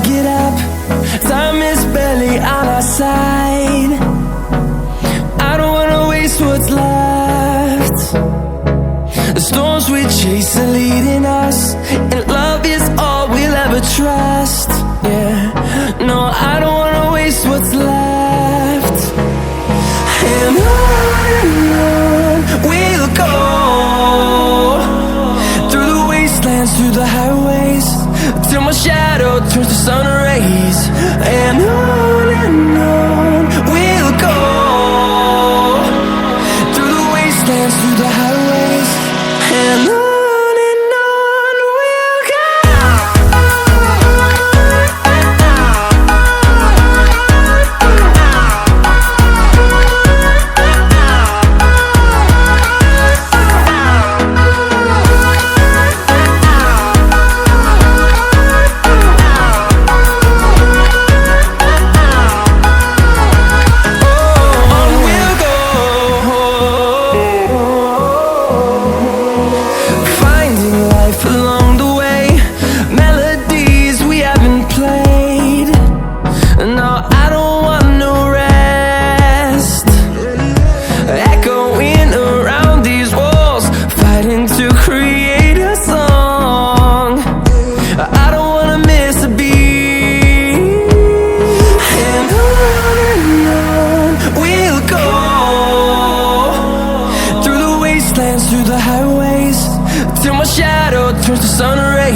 get up, time is barely on our side. I don't wanna waste what's left. The storms we chase are leading us, and love is all we'll ever trust. Yeah, no, I don't wanna waste what's left. And on we'll go, through the wastelands, through the highways, till my shadow turns to sun rays. And on we'll go, through the wastelands, through the highways, and on we'll go. Along the way, melodies we haven't played. No, I don't want no rest. Echoing around these walls, fighting to create a song. I don't wanna miss a beat. And on we'll go, through the wastelands, through the highways, till my shadow turns to sun rays.